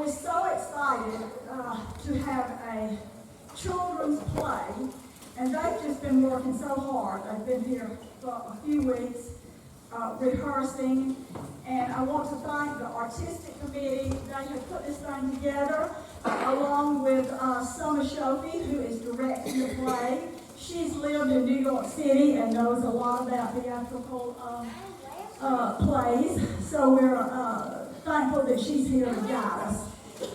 we're so excited to have a children's play, and they've just been working so hard. They've been here for a few weeks rehearsing, and I want to thank the artistic committee. They have put this thing together along with Summer Shofi, who is directing the play. She's lived in New York City and knows a lot about theatrical plays, so we're thankful that she's here to guide us.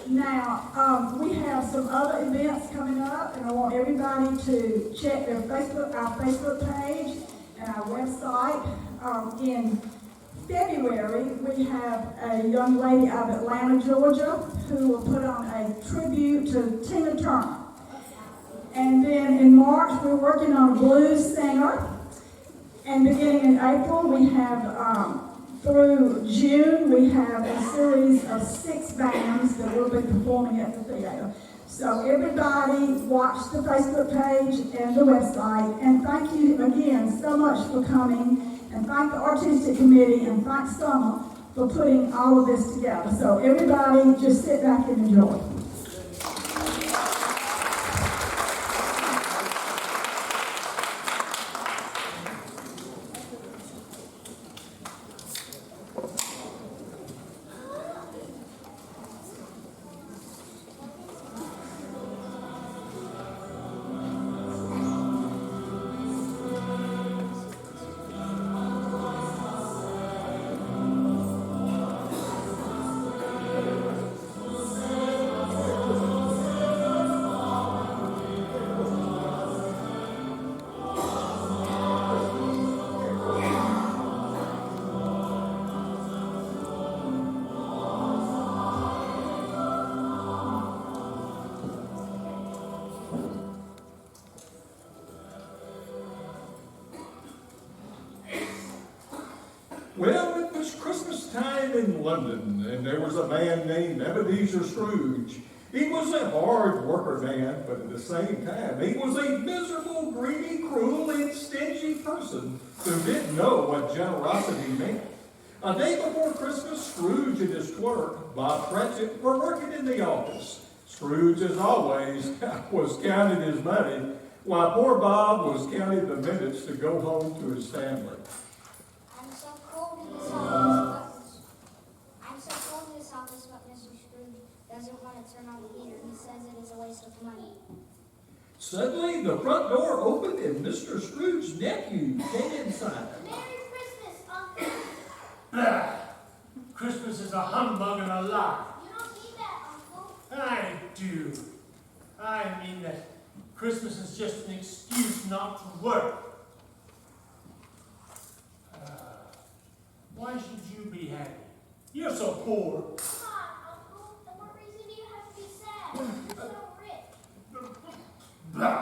Now, we have some other events coming up, and I want everybody to check our Facebook page and our website. In February, we have a young lady out of Atlanta, Georgia, who will put on a tribute to Tina Turner. And then in March, we're working on a blues singer. And beginning in April, we have, through June, we have a series of 6 bands that will be performing at the theater. So everybody watch the Facebook page and the website. And thank you again so much for coming. And thank the artistic committee and thank Summer for putting all of this together. So everybody just sit back and enjoy. Well, it was Christmas time in London, and there was a man named Ebenezer Scrooge. He was a hard worker man, but at the same time, he was a miserable, greedy, cruel, and stingy person who didn't know what generosity meant. A day before Christmas, Scrooge and his clerk, Bob Cratchit, were working in the office. Scrooge, as always, was counting his money, while poor Bob was counting the minutes to go home to his family. I'm so cold in this office, but Mr. Scrooge doesn't want to turn on the heater. He says it is a waste of money. Suddenly, the front door opened and Mr. Scrooge's nephew came inside. Merry Christmas, Uncle! Bah! Christmas is a humbug and a lie. You don't mean that, Uncle. I do. I mean that Christmas is just an excuse not to work. Why should you be happy? You're so poor. Come on, Uncle. And what reason do you have to be sad? You're so rich. Bah!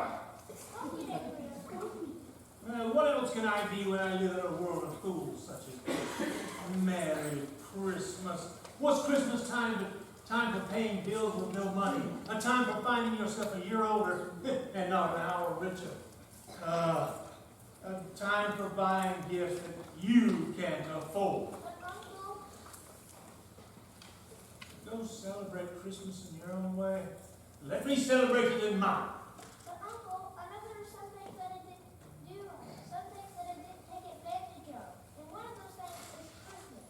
Don't get angry, Uncle. What else can I be when I live in a world of fools such as this? Merry Christmas. What's Christmas time for paying bills with no money? A time for finding yourself a year older and not an hour richer. A time for buying gifts that you can't afford. But, Uncle, Go celebrate Christmas in your own way. Let me celebrate it in mine. but Uncle, I know there are some things that I didn't do, some things that I didn't take advantage of. And one of those things is Christmas.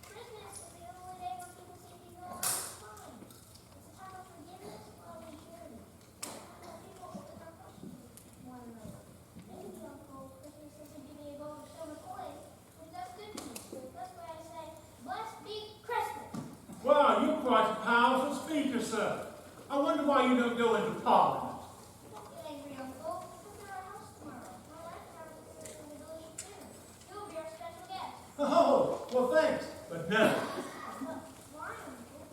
Christmas is the only day when people see people all the time. It's a time of forgiveness, love, and charity. It's a time when people open their hearts to one another. Maybe, Uncle, Christmas doesn't give me a gold or silver coin, but that's good to me. That's why I say, blessed be Christmas. Wow, you're quite a powerful speaker, sir. I wonder why you don't go into Parliament. Don't get angry, Uncle. Come to our house tomorrow. My wife and I are preparing some delicious dinner. You'll be our special guest. Oh, well, thanks, but no. Why, Uncle?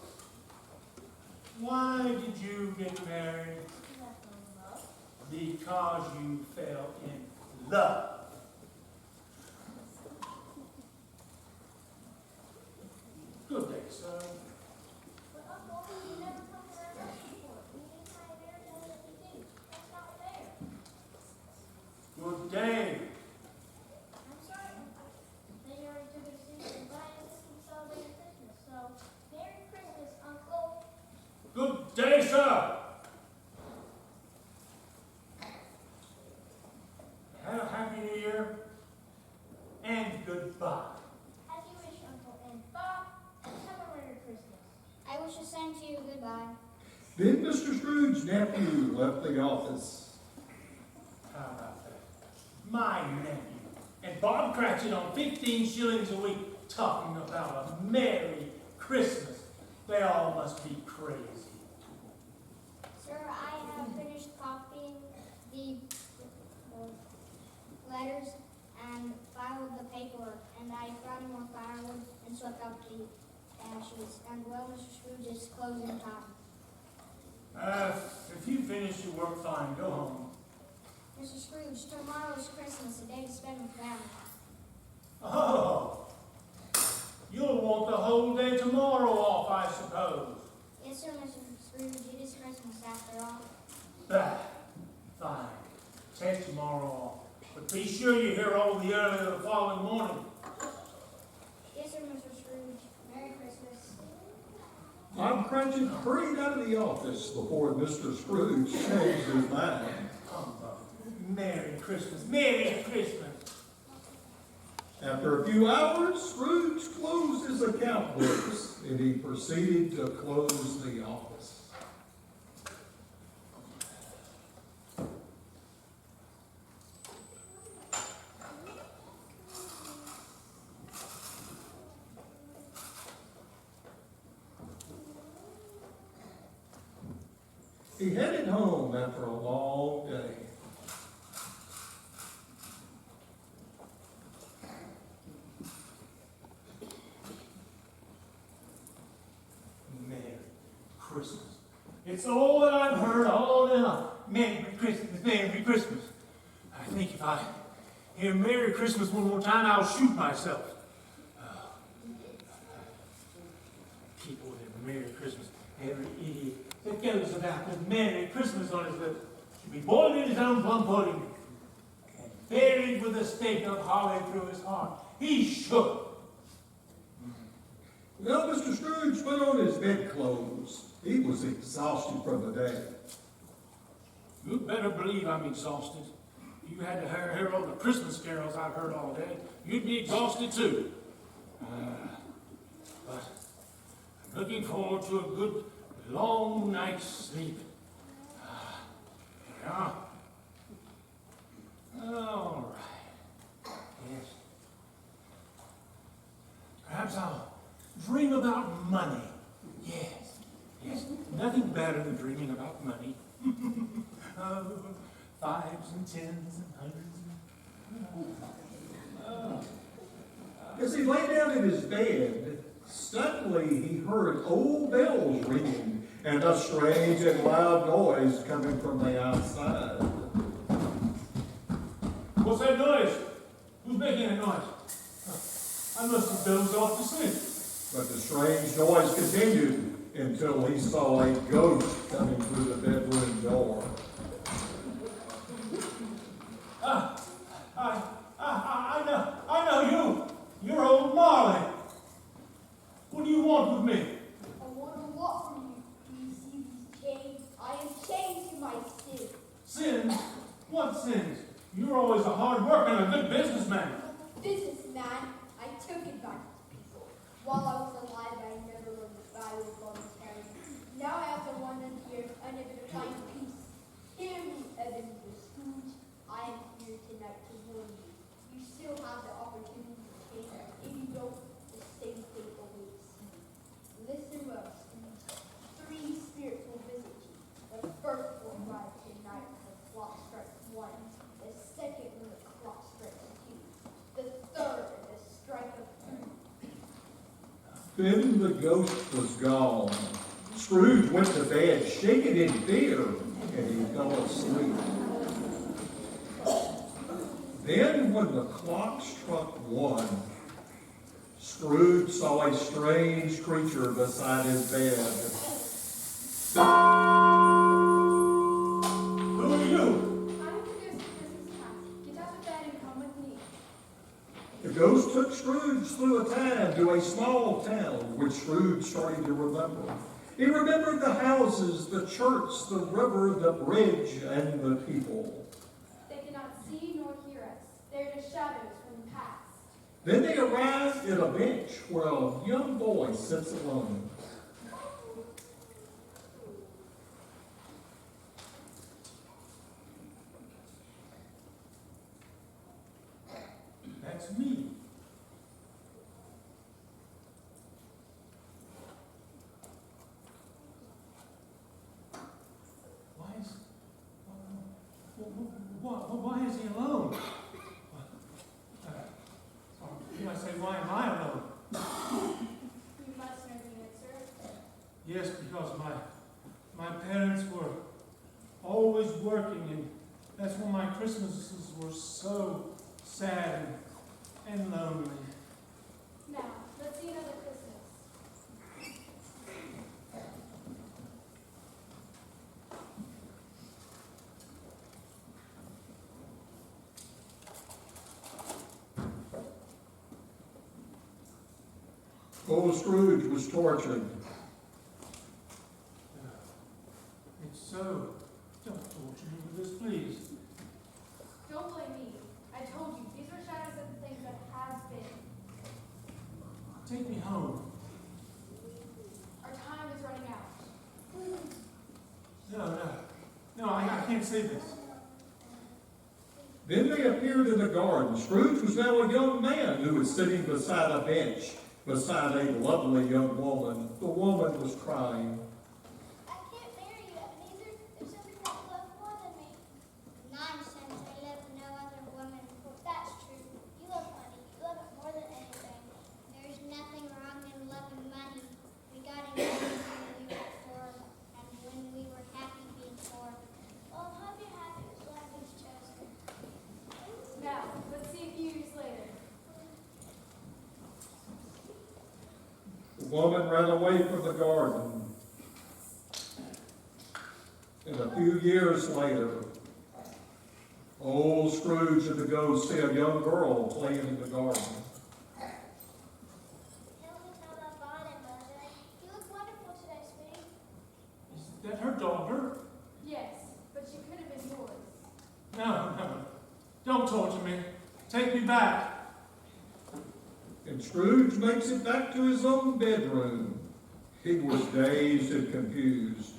Why did you get married? Because I fell in love. Because you fell in love. Good day, sir. But Uncle, you never come to our house before. We need to find everything that we do. That's not fair. Good day. I'm sorry, Uncle. They already took us to and buying us to celebrate Christmas. So, Merry Christmas, Uncle. wish the same to you. Goodbye. Then Mr. Scrooge's nephew left the office. How about that? My nephew. And Bob Cratchit on 15 shillings a week talking about a Merry Christmas. They all must be crazy. Sir, I have finished copying the letters and filed the paperwork, and I got more firewood and swept out the ashes. And well, Mr. Scrooge, it's closing time. If you finish your work, fine. Go home. Mr. Scrooge, tomorrow is Christmas, a day to spend with family. Oh, you'll want the whole day tomorrow off, I suppose. Yes, sir, Mr. Scrooge, it is Christmas after all. Fine. Take tomorrow off. But be sure you're here all the earlier the following morning. Yes, sir, Mr. Scrooge. Merry Christmas. Bob Cratchit hurried out of the office before Mr. Scrooge changed his mind. Merry Christmas. Merry Christmas. After a few hours, Scrooge closed his account books and he proceeded to close the office. He headed home after a long day. Merry Christmas. It's all that I've heard all day long. Merry Christmas, Merry Christmas. I think if I hear Merry Christmas one more time, I'll shoot myself. People with their Merry Christmas. Every idiot that goes about with Merry Christmas on his lips should be boiled in his own plum pudding and buried with a stake of holly through his heart. He should. Well, Mr. Scrooge put on his bedclothes. He was exhausted from the day. You better believe I'm exhausted. If you had to hear all the Christmas carols I've heard all day, you'd be exhausted too. But I'm looking forward to a good, long night's sleep. Yeah. All right. Yes. Perhaps I'll dream about money. Yes. Yes. Nothing better than dreaming about money. Fives and tens and hundreds. As he lay down in his bed, suddenly he heard old bells ringing and a strange and loud noise coming from the outside. What's that noise? Who's making that noise? I must have dozed off to sleep. But the strange noise continued until he saw a ghost coming through the bedroom door. I know you. You're old Marley. What do you want with me? I want to walk from you. Do you see these chains? I am chained to my sin. Sins? What sins? You're always a hard worker and a good businessman. Businessman, I took advantage of people. While I was alive, I never learned the value of volunteering. Now I have to wander here, unable to find peace. Hear me, Ebenezer Scrooge. I am here tonight to warn you. You still have the opportunity to change. If you don't, the same fate awaits you. Listen well, Scrooge. 3 spirits will visit you. The first will arrive tonight when the clock strikes 1. The second when the clock strikes 2. The third at the strike of 3. Then the ghost was gone. Scrooge went to bed, shaking in fear, and he fell asleep. Then, when the clock struck 1, Scrooge saw a strange creature beside his bed. Who are you? I'm introducing Christmas past. Get out of bed and come with me. The ghost took Scrooge through a time to a small town, which Scrooge started to remember. He remembered the houses, the church, the river, the bridge, and the people. They cannot see nor hear us. They're the shadows from the past. Then they arrived at a bench where a young boy sits alone. why is he alone? You might say, why am I alone? You must know the answer. Yes, because my parents were always working, and that's when my Christmases were so sad and lonely. Now, let's see another Christmas. Old Scrooge was tortured. It's so. Don't torture me with this, please. Don't blame me. I told you, these are shadows of the things that has been. Take me home. Our time is running out. No, I can't say this. Then they appeared in the garden. Scrooge was now a young man who was sitting beside a bench, beside a lovely young woman. The woman was crying. I can't marry you, Ebenezer. There's something that you love more than me. Nonsense. I love no other woman. That's true. You love money. You love it more than anything. There's nothing wrong in loving money. We got it when we were poor, and when we were happy being poor. Well, I hope you're happy with the life you've chosen. Now, let's see a few years later. The woman ran away from the garden. And a few years later, old Scrooge and the ghost see a young girl playing in the garden. Tell me about Bonnie, Mother. You look wonderful today, sweetie. Is that her daughter? Yes, but she could have been yours. No. Don't torture me. Take me back. And Scrooge makes it back to his own bedroom. He was dazed and confused.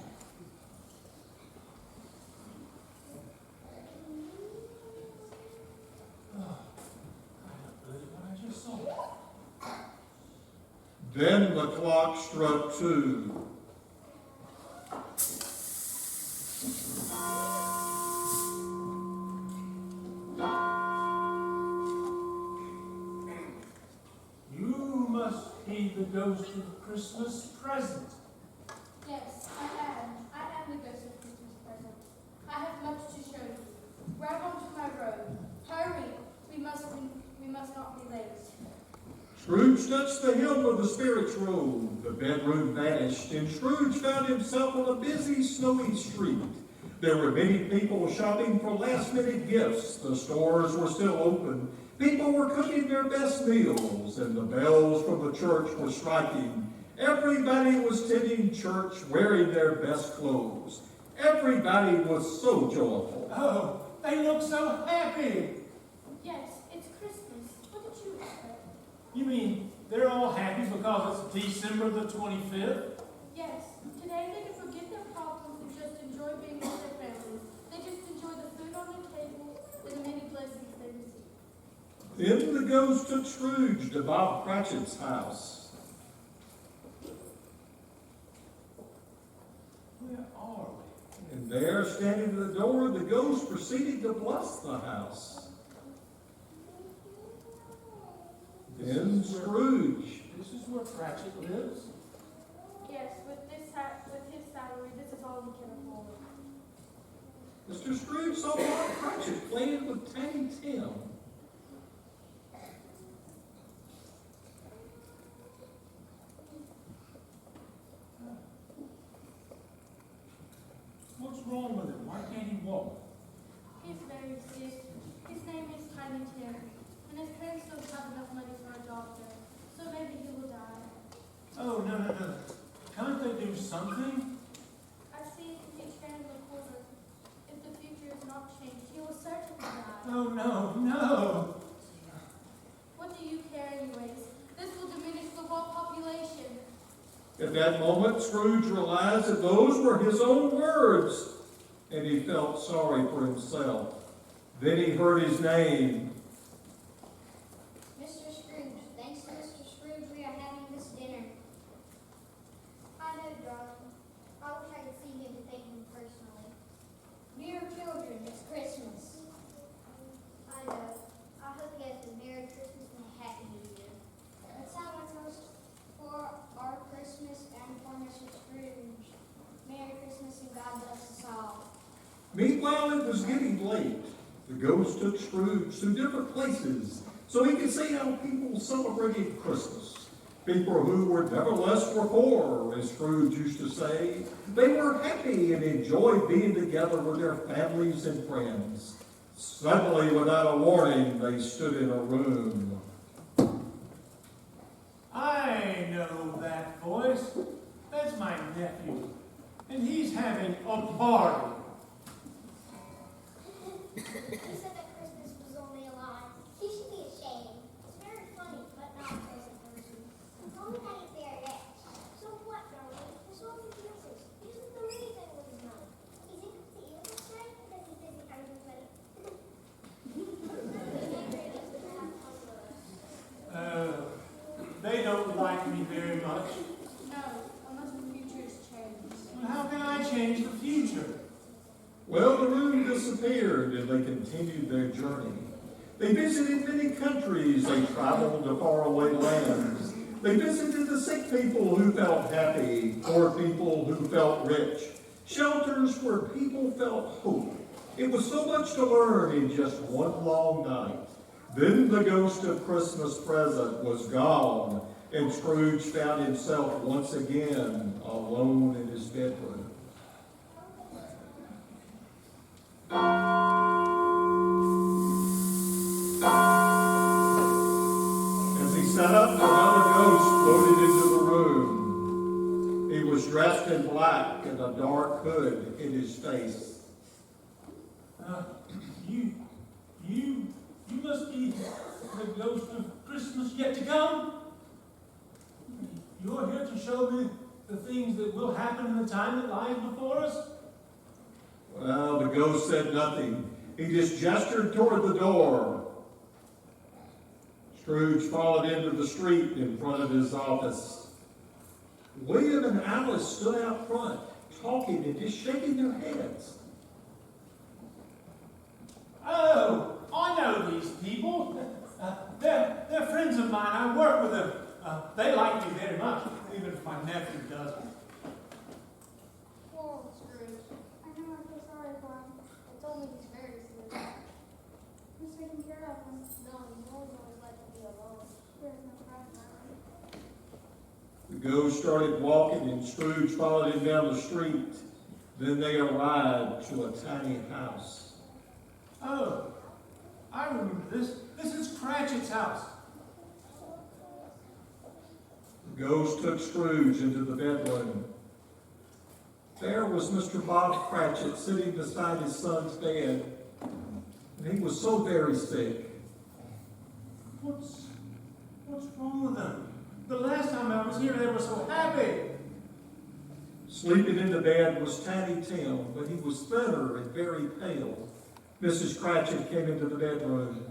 I don't believe what I just saw. Then the clock struck 2. You must be the ghost of Christmas present. Yes, I am. I am the ghost of Christmas present. I have much to show you. Grab onto my robe. Hurry. We must not be late. Scrooge touched the hem of the spirit's robe. The bedroom vanished, and Scrooge found himself on a busy, snowy street. There were many people shopping for last-minute gifts. The stores were still open. People were cooking their best meals, and the bells from the church were striking. Everybody was tending church, wearing their best clothes. Everybody was so joyful. Oh, they look so happy. Yes, it's Christmas. What did you expect? You mean they're all happy because it's December the 25th? Yes, today they can forget their problems and just enjoy being with their families. They just enjoy the food on their table and the many blessings they receive. Then the ghost took Scrooge to Bob Cratchit's house. Where are we? And there, standing at the door, the ghost proceeded to bless the house. Then Scrooge. This is where Cratchit lives. Yes, with his salary, this is all he can afford. Mr. Scrooge saw Bob Cratchit playing with Tiny Tim. What's wrong with him? Why can't he walk? He's very sick. His name is Tiny Tim, and his parents don't have enough money for a doctor, so maybe he will die. Oh, no. Can't they do something? I see each man in the corner. If the future is not changed, he will certainly die. Oh, no. What do you care anyways? This will diminish the world population. At that moment, Scrooge realized that those were his own words, and he felt sorry for himself. Then he heard his name. Mr. Scrooge, thanks to Mr. Scrooge, we are having this dinner. I know, darling. I wish I could see him and thank him personally. Dear children, it's Christmas. Meanwhile, it was getting late. The ghost took Scrooge to different places so he could see how people celebrated Christmas. People who were nevertheless were poor, as Scrooge used to say. They were happy and enjoyed being together with their families and friends. Suddenly, without a warning, they stood in a room. I know that voice. That's my nephew. And he's having a party. He said that Christmas was only a lie. He should be ashamed. It's very funny, but not a pleasant person. Only that he's very rich. So what, darling? This all confuses. He doesn't do anything with his money. He's incomplete this way because he's busy counting his money. They don't like me very much. No, unless the future has changed. Well, how can I change the future? Well, the room disappeared and they continued their journey. They visited many countries. They traveled to faraway lands. They visited the sick people who felt happy, poor people who felt rich, shelters where people felt hope. It was so much to learn in just one long night. Then the ghost of Christmas present was gone, and Scrooge found himself once again alone in his bedroom. As he sat up, another ghost floated into the room. He was dressed in black and a dark hood in his face. You must be the ghost of Christmas yet to come. You're here to show me the things that will happen in the time that lies before us. Well, the ghost said nothing. He just gestured toward the door. Scrooge followed into the street in front of his office. William and Alice stood out front, talking and just shaking their heads. Oh, I know these people. They're friends of mine. I work with them. They like me very much, even if my nephew doesn't. Poor old Scrooge. I know, I feel sorry for him. They told me he's very sick. Who's taking care of him? No, he's always let him be alone. There's no problem. The ghost started walking and Scrooge followed him down the street. Then they arrived to a tiny house. Oh, I remember this. This is Cratchit's house. The ghost took Scrooge into the bedroom. There was Mr. Bob Cratchit sitting beside his son's bed, and he was so very sick. What's wrong with them? The last time I was here, they were so happy. Sleeping in the bed was Tiny Tim, but he was thinner and very pale. Mrs. Cratchit came into the bedroom.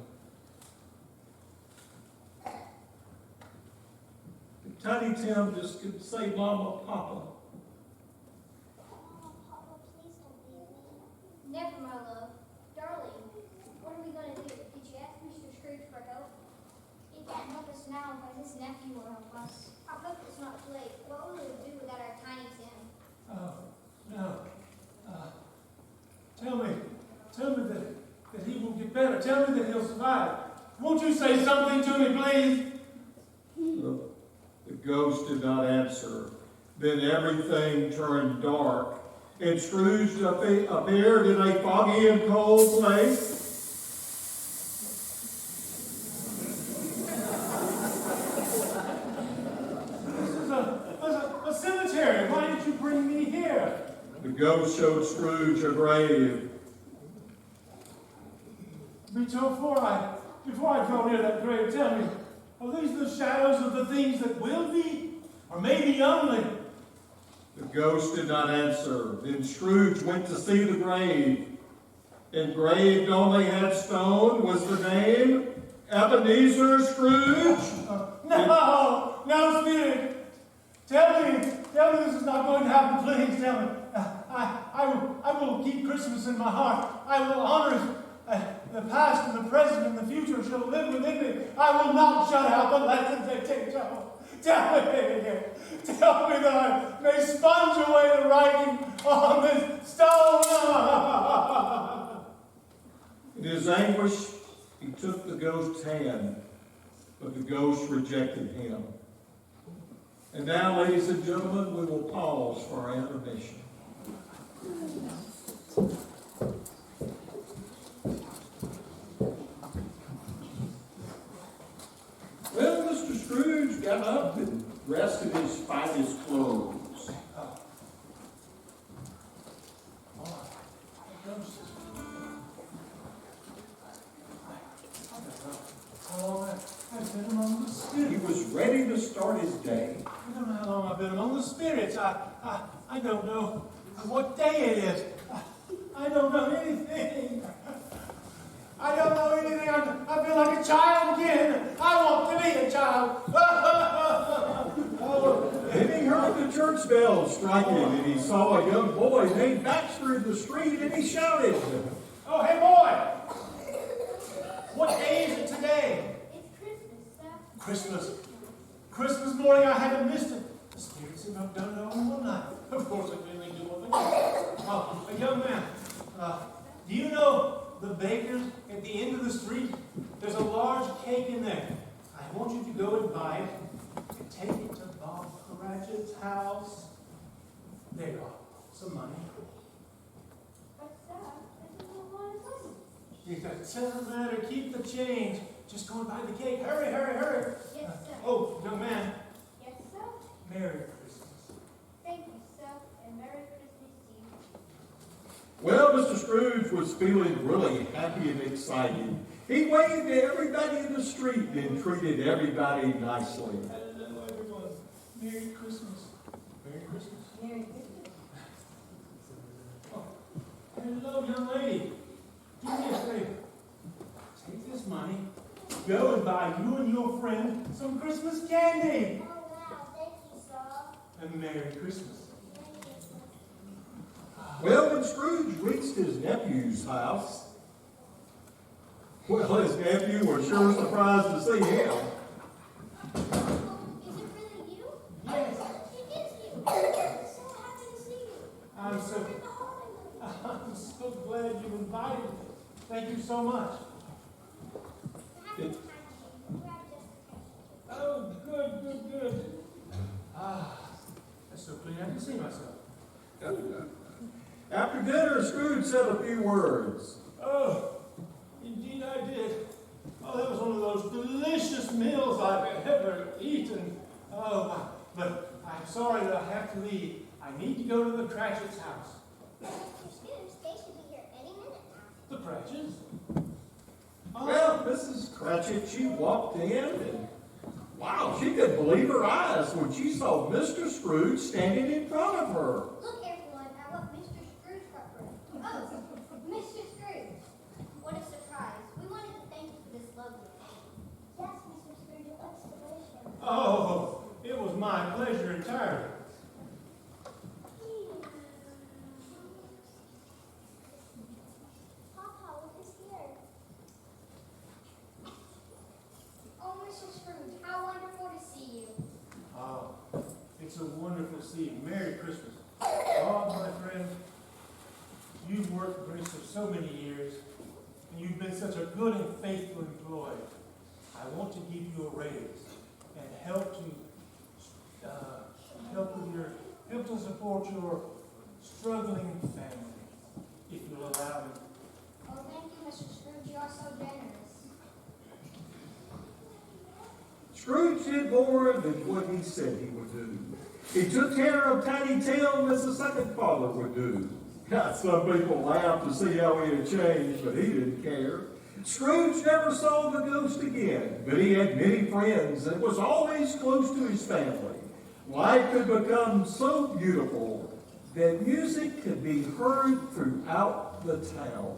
Tiny Tim just could say, Mama, Papa. Oh, Papa, please don't leave me. Never, my love. Darling, what are we going to do? Did you ask Mr. Scrooge for help? He can't help us now, but his nephew will help us. I hope it's not too late. What will we do without our tiny Tim? Oh, no. Tell me that he will get better. Tell me that he'll survive. Won't you say something to me, please? The ghost did not answer. Then everything turned dark, and Scrooge appeared in a foggy and cold place. This is a cemetery. Why did you bring me here? The ghost showed Scrooge a grave. Before I go near that grave, tell me, are these the shadows of the things that will be? Or maybe only? The ghost did not answer. Then Scrooge went to see the grave. Engraved on the headstone was the name Ebenezer Scrooge. No, Spirit. Tell me this is not going to happen, please. Tell me. I will keep Christmas in my heart. I will honor it. The past and the present and the future shall live within me. I will not shut out the lessons they teach. Tell me that I may sponge away the writing on this stone. In his anguish, he took the ghost's hand, but the ghost rejected him. And now, ladies and gentlemen, we will pause for our intermission. Well, Mr. Scrooge got up and dressed in his finest clothes. He was ready to start his day. I don't know how long I've been among the spirits. I don't know what day it is. I don't know anything. I don't know anything. I feel like a child again. I want to be a child. And he heard the church bell striking, and he saw a young boy named Baxter in the street, and he shouted, Oh, hey, boy! What day is it today? It's Christmas, sir. Christmas. Christmas morning, I haven't missed it. The spirits have done it all in one night. Of course, I really do one thing. A young man, do you know the baker's at the end of the street? There's a large cake in there. I want you to go and buy it and take it to Bob Cratchit's house. There you are. Some money. But, sir, this is a lot of money. It doesn't matter. Keep the change. Just go and buy the cake. Hurry, hurry, hurry. Yes, sir. Oh, young man. Yes, sir. Merry Christmas. Thank you, sir, and Merry Christmas to you. Well, Mr. Scrooge was feeling really happy and excited. He waved to everybody in the street and treated everybody nicely. Hello, everyone. Merry Christmas. Merry Christmas. Merry Christmas. Oh, hello, young lady. Do me a favor. Take this money. Go and buy you and your friend some Christmas candy. Oh, wow. Thank you, sir. And Merry Christmas. Merry Christmas. Well, when Scrooge reached his nephew's house, well, his nephew was sure surprised to see him. Is it really you? Yes. It is you. I'm so happy to see you. I'm so, You're in the hallway. I'm so glad you invited me. Thank you so much. We're having a time machine. Grab just a second. Oh, good. That's so clean I can see myself. After dinner, Scrooge said a few words. Oh, indeed I did. Oh, that was one of those delicious meals I've ever eaten. Oh, but I'm sorry that I have to leave. I need to go to the Cratchit's house. Mr. Scrooge, they should be here any minute now. The Cratchits? Oh, Well, Mrs. Cratchit, she walked in and, wow, she couldn't believe her eyes when she saw Mr. Scrooge standing in front of her. Look, everyone, at what Mr. Scrooge brought for us. Oh, Mr. Scrooge. What a surprise. We wanted to thank you for this lovely cake. Yes, Mr. Scrooge, it looks delicious. oh, it was my pleasure entirely. Papa, look who's here. Oh, Mr. Scrooge, how wonderful to see you. Oh, it's a wonderful to see you. Merry Christmas. Oh, my friend, you've worked for us for so many years, and you've been such a good and faithful employee. I want to give you a raise and help to support your struggling family, if you'll allow me. Oh, thank you, Mr. Scrooge. You are so generous. Scrooge did more than what he said he would do. He took care of Tiny Tim as a second father would do. Now, some people laughed to see how he had changed, but he didn't care. Scrooge never saw the ghost again, but he had many friends and was always close to his family. Life could become so beautiful that music could be heard throughout the town.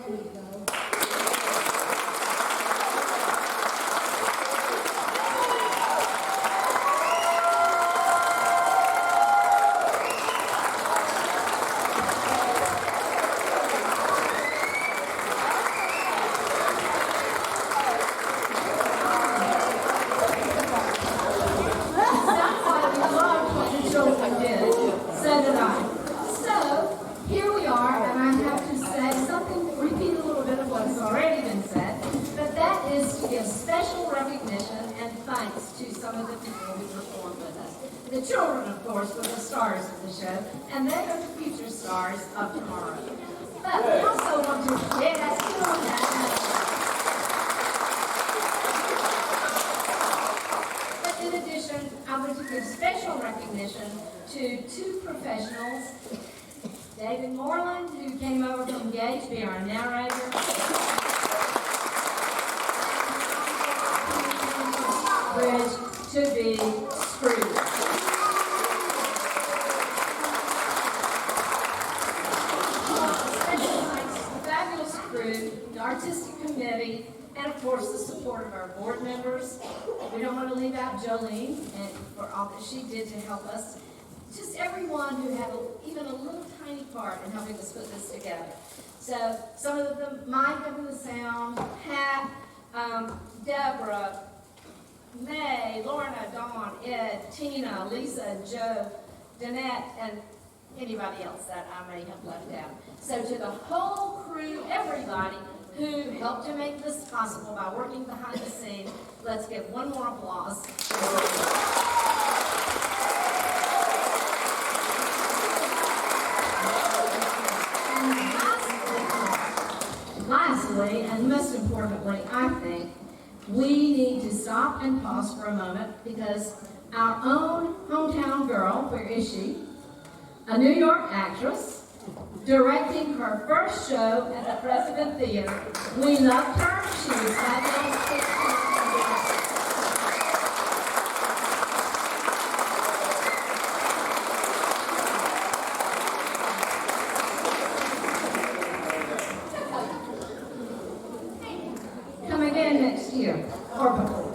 could though. That's why we loved what the children did. So did I. So, here we are, and I have to say something, repeat a little bit of what has already been said, but that is to give special recognition and thanks to some of the people who performed with us. The children, of course, were the stars of the show, and they are the future stars of tomorrow. But we also want to, yeah, that's good on that. But in addition, I want to give special recognition to two professionals, David Moreland, who came over from Gage to be our narrator. Bridge to be Scrooge. Special thanks to the fabulous crew, the artistic committee, and of course the support of our board members. We don't want to leave out Jolene and for all that she did to help us. Just everyone who had even a little tiny part in helping us put this together. So some of them, Mike up in the sound, Pat, Deborah, May, Lorna, Dawn, Ed, Tina, Lisa, Joe, Danette, and anybody else that I may have left out. So to the whole crew, everybody who helped to make this possible by working behind the scenes, let's give one more applause. Lastly, and most importantly, I think, we need to stop and pause for a moment because our own hometown girl, where is she? A New York actress, directing her first show at the President Theater. We loved her. She was fabulous. Come again next year or before.